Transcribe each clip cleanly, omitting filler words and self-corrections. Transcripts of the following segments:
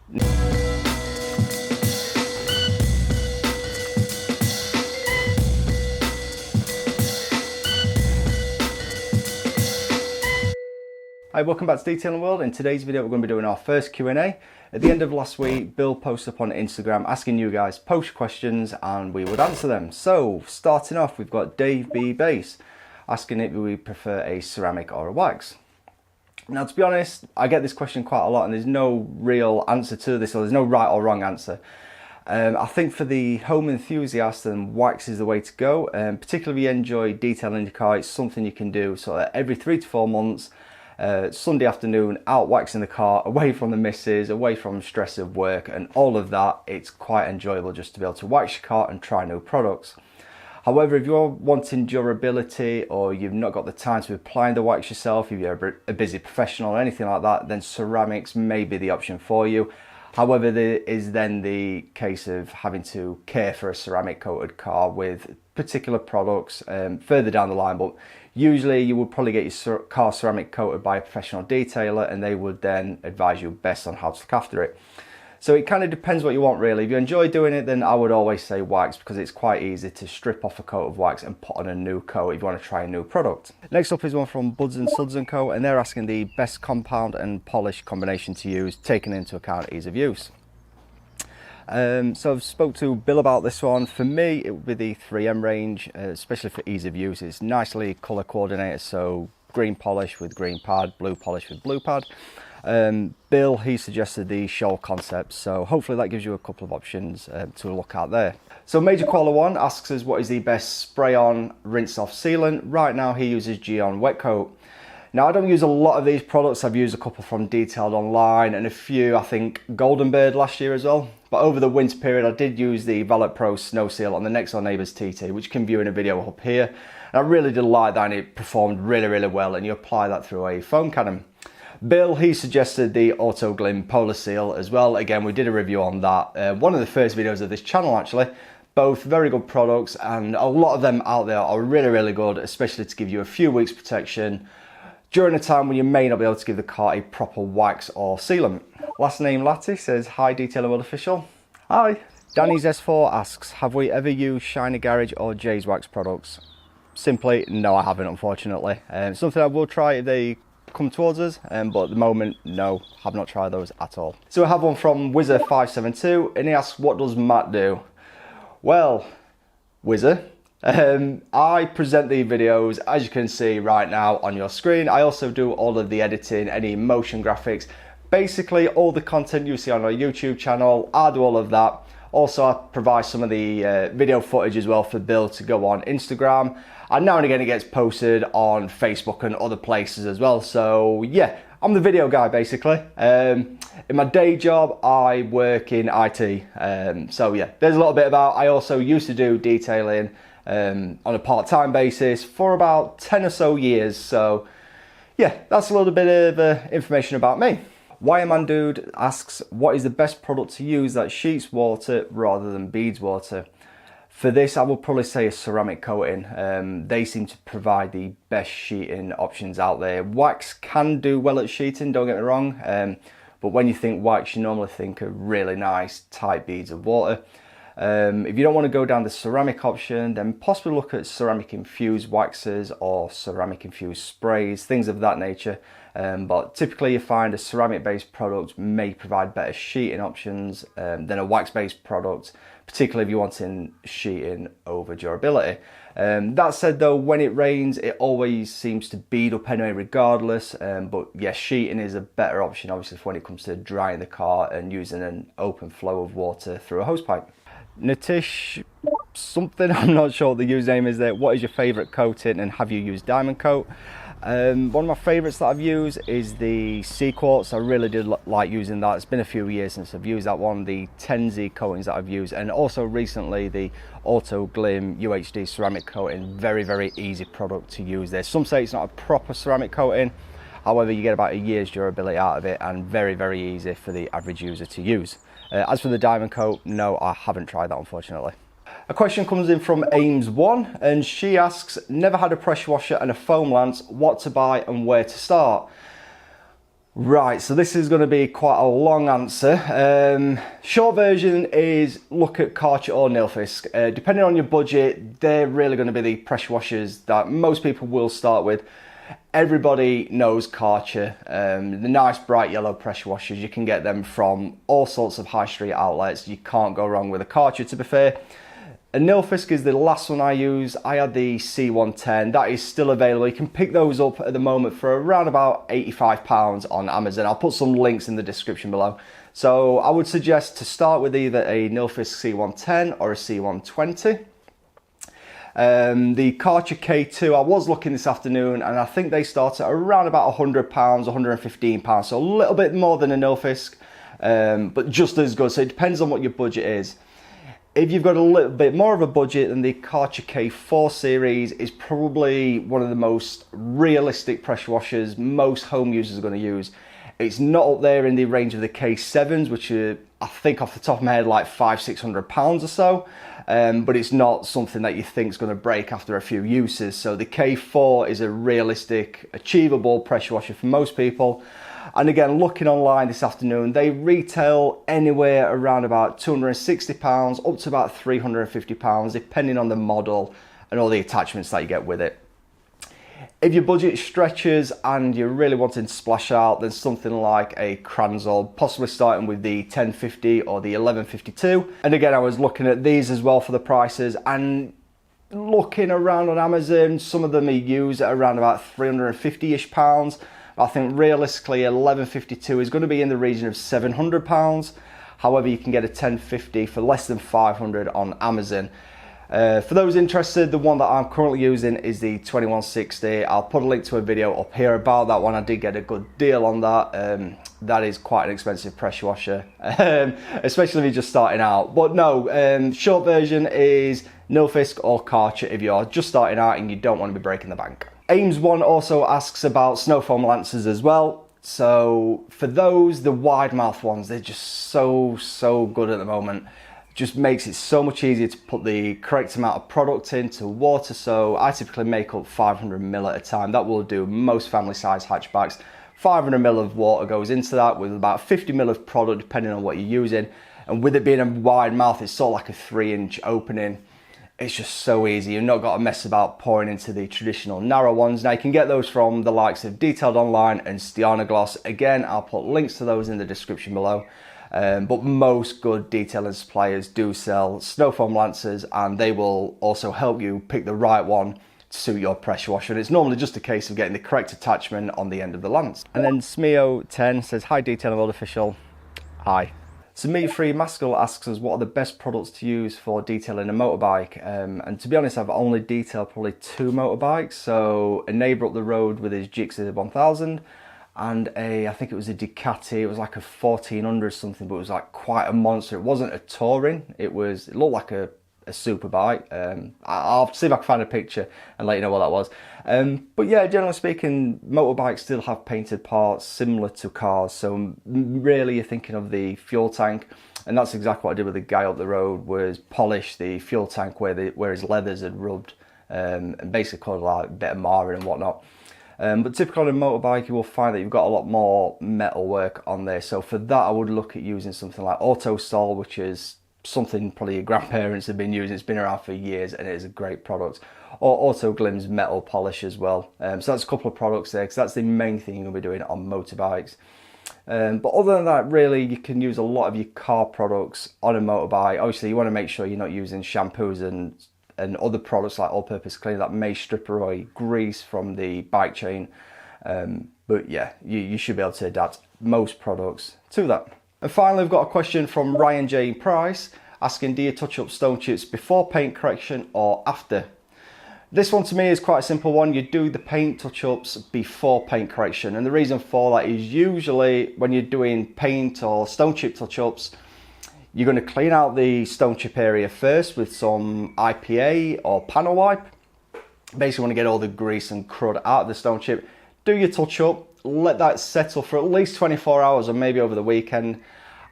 Hi, welcome back to Detailing World. In today's video we're going to be doing our first Q&A. At the end of last week, Bill posted up on Instagram asking you guys post questions and we would answer them. So starting off, we've got Dave B. Bass asking if we prefer a ceramic or a wax. Now, to be honest, I get this question quite a lot and there's no real answer to this, or there's no right or wrong answer. I think for the home enthusiast, then wax is the way to go. Particularly if you enjoy detailing your car, it's something you can do sort of every 3 to 4 months. Sunday afternoon, out waxing the car, away from the missus, away from stress of work and all of that. It's quite enjoyable just to be able to wax your car and try new products. However, if you're wanting durability or you've not got the time to be applying the wax yourself, if you're a busy professional or anything like that, then ceramics may be the option for you. However, there is then the case of having to care for a ceramic coated car with particular products further down the line, but usually you would probably get your car ceramic coated by a professional detailer and they would then advise you best on how to look after it. So it kind of depends what you want really. If you enjoy doing it, then I would always say wax, because it's quite easy to strip off a coat of wax and put on a new coat if you want to try a new product. Next up is one from Buds and Suds & Co, and they're asking the best compound and polish combination to use, taking into account ease of use. So I've spoke to Bill about this one. For me, it would be the 3M range, especially for ease of use. It's nicely colour coordinated, so green polish with green pad, blue polish with blue pad. Bill, he suggested the Shoal concept, so hopefully that gives you a couple of options to look at there. So Major Caller 1 asks us what is the best spray-on rinse-off sealant. Right now he uses G-On Wet Coat. Now I don't use a lot of these products. I've used a couple from Detailed Online and a few, I think, Golden Bird last year as well. But over the winter period I did use the Valet Pro Snow Seal on the Nexo Neighbours TT, which you can view in a video up here. And I really did like that and it performed really well, and you apply that through a foam cannon. Bill, he suggested the Auto Glim Polar Seal as well. Again, we did a review on that. One of the first videos of this channel actually. Both very good products, and a lot of them out there are really good, especially to give you a few weeks protection during a time when you may not be able to give the car a proper wax or sealant. Last name Latty says, hi Detailing World Official. Hi. Danny's S4 asks, have we ever used Shiny Garage or Jay's Wax products? Simply, no I haven't, unfortunately. Something I will try if they come towards us, but at the moment, no, have not tried those at all. So I have one from Wizzer572, and he asks, what does Matt do? Well, Wizzer, I present the videos, as you can see right now on your screen. I also do all of the editing, any motion graphics, basically all the content you see on our YouTube channel, I do all of that. Also, I provide some of the video footage as well for Bill to go on Instagram. And now and again it gets posted on Facebook and other places as well. So yeah, I'm the video guy basically. In my day job, I work in IT. So yeah, there's a little bit about, I also used to do detailing on a part-time basis for about 10 or so years. So yeah, that's a little bit of information about me. Wireman Dude asks, what is the best product to use that sheets water rather than beads water? For this, I would probably say a ceramic coating. They seem to provide the best sheeting options out there. Wax can do well at sheeting, don't get me wrong. But when you think wax, you normally think of really nice tight beads of water. If you don't want to go down the ceramic option, then possibly look at ceramic infused waxes or ceramic infused sprays, things of that nature. But typically you find a ceramic based product may provide better sheeting options than a wax based product, particularly if you're wanting sheeting over durability. That said though, when it rains it always seems to bead up anyway regardless, but yeah, sheeting is a better option obviously for when it comes to drying the car and using an open flow of water through a hose pipe. Natish something, I'm not sure what the username is there. What is your favourite coating and have you used Diamond Coat? One of my favourites that I've used is the Sea Quartz. I really did like using that. It's been a few years since I've used that one. The 10Z coatings that I've used, and also recently the Auto Glim UHD ceramic coating. Very easy product to use there. Some say it's not a proper ceramic coating, however you get about a year's durability out of it, and very easy for the average user to use. As for the Diamond Coat, no, I haven't tried that unfortunately. A question comes in from Ames1 and she asks, never had a pressure washer and a foam lance, what to buy and where to start? Right, so this is going to be quite a long answer. Short version is look at Karcher or Nilfisk. Depending on your budget, they're really going to be the pressure washers that most people will start with. Everybody knows Karcher, the nice bright yellow pressure washers. You can get them from all sorts of high street outlets. You can't go wrong with a Karcher, to be fair. A Nilfisk is the last one I use. I had the C110, that is still available. You can pick those up at the moment for around about £85 on Amazon. I'll put some links in the description below. So I would suggest to start with either a Nilfisk C110 or a C120. The Karcher K2, I was looking this afternoon and I think they start at around about £100, £115, so a little bit more than a Nilfisk, but just as good. So it depends on what your budget is. If you've got a little bit more of a budget, then the Karcher K4 series is probably one of the most realistic pressure washers most home users are going to use. It's not up there in the range of the K7s, which are, I think off the top of my head, like £500–600 or so. But it's not something that you think is going to break after a few uses. So the K4 is a realistic, achievable pressure washer for most people. And again, looking online this afternoon, they retail anywhere around about £260 up to about £350, depending on the model and all the attachments that you get with it. If your budget stretches and you're really wanting to splash out, then something like a Kranzol, possibly starting with the 1050 or the 1152. And again, I was looking at these as well for the prices and looking around on Amazon, some of them are used at around about £350-ish. I think realistically 1152 is going to be in the region of £700. However, you can get a 1050 for less than £500 on Amazon. For those interested, the one that I'm currently using is the 2160. I'll put a link to a video up here about that one. I did get a good deal on that. That is quite an expensive pressure washer, especially if you're just starting out. But no, short version is Nilfisk or Karcher if you're just starting out and you don't want to be breaking the bank. Ames1 also asks about snow foam lancers as well. So for those, the wide mouth ones, they're just so good at the moment. Just makes it so much easier to put the correct amount of product into water. So I typically make up 500ml at a time. That will do most family size hatchbacks. 500ml of water goes into that with about 50ml of product depending on what you're using. And with it being a wide mouth, it's sort of like a 3-inch opening. It's just so easy. You've not got to mess about pouring into the traditional narrow ones. Now you can get those from the likes of Detailed Online and Stiana Gloss. Again, I'll put links to those in the description below. But most good detailing suppliers do sell snow foam lancers, and they will also help you pick the right one to suit your pressure washer. And it's normally just a case of getting the correct attachment on the end of the lance. And then Smeo10 says, hi Detailing World Official. Hi. So Meat-Free Masculine asks us what are the best products to use for detailing a motorbike. And to be honest, I've only detailed probably 2 motorbikes. So a neighbour up the road with his Gixxer 1000 and I think it was a Ducati. It was like a 1400 something, but it was like quite a monster. It wasn't a touring, it looked like a super bike. I'll see if I can find a picture and let you know what that was. But yeah, generally speaking, motorbikes still have painted parts similar to cars. So really you're thinking of the fuel tank. And that's exactly what I did with the guy up the road, was polish the fuel tank where his leathers had rubbed, and basically called like a bit of marring and whatnot. But typically on a motorbike, you will find that you've got a lot more metal work on there. So for that, I would look at using something like Autosol, which is something probably your grandparents have been using. It's been around for years and it is a great product. Or Autoglim's metal polish as well. So that's a couple of products there, because that's the main thing you're going to be doing on motorbikes. But other than that, really, you can use a lot of your car products on a motorbike. Obviously, you want to make sure you're not using shampoos and other products like all-purpose cleaner that may strip away grease from the bike chain. But yeah, you should be able to adapt most products to that. And finally, we've got a question from Ryan J. Price asking, do you touch up stone chips before paint correction or after? This one to me is quite a simple one. You do the paint touch-ups before paint correction. And the reason for that is usually when you're doing paint or stone chip touch-ups, you're going to clean out the stone chip area first with some IPA or panel wipe. Basically want to get all the grease and crud out of the stone chip. Do your touch up, let that settle for at least 24 hours or maybe over the weekend.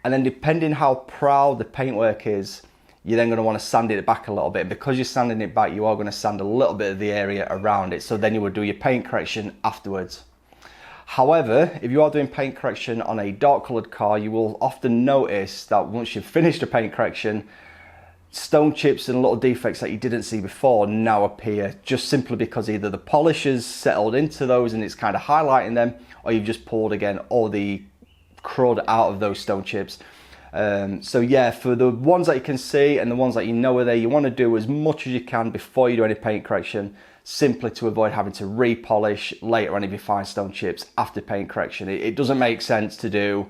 And then depending how proud the paintwork is, you're then going to want to sand it back a little bit. Because you're sanding it back, you are going to sand a little bit of the area around it. So then you would do your paint correction afterwards. However, if you are doing paint correction on a dark coloured car, you will often notice that once you've finished a paint correction, stone chips and little defects that you didn't see before now appear, just simply because either the polish has settled into those and it's kind of highlighting them, or you've just pulled again all the crud out of those stone chips. So yeah, for the ones that you can see and the ones that you know are there, you want to do as much as you can before you do any paint correction, simply to avoid having to repolish later on if you find stone chips after paint correction. It doesn't make sense to do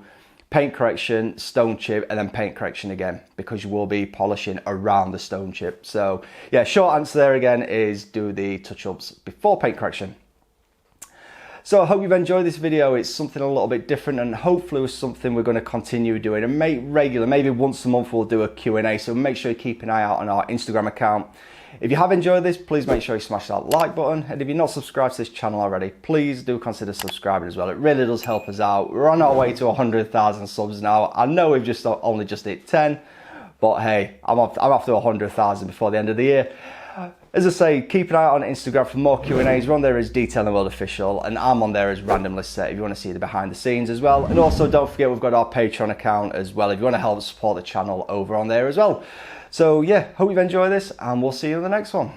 paint correction, stone chip, and then paint correction again, because you will be polishing around the stone chip. So yeah, short answer there again is do the touch-ups before paint correction. So I hope you've enjoyed this video. It's something a little bit different, and hopefully was something we're going to continue doing and make regular. Maybe once a month we'll do a Q&A, so make sure you keep an eye out on our Instagram account. If you have enjoyed this, please make sure you smash that like button, and if you're not subscribed to this channel already, please do consider subscribing as well. It really does help us out. We're on our way to 100,000 subs now. I know we've only just hit 10, but hey, I'm after 100,000 before the end of the year. As I say, keep an eye out on Instagram for more Q&As. We're on there as Detail in the World Official, and I'm on there as Randomly Set if you want to see the behind the scenes as well. And also don't forget, we've got our Patreon account as well if you want to help support the channel over on there as well. So yeah, hope you've enjoyed this, and we'll see you in the next one.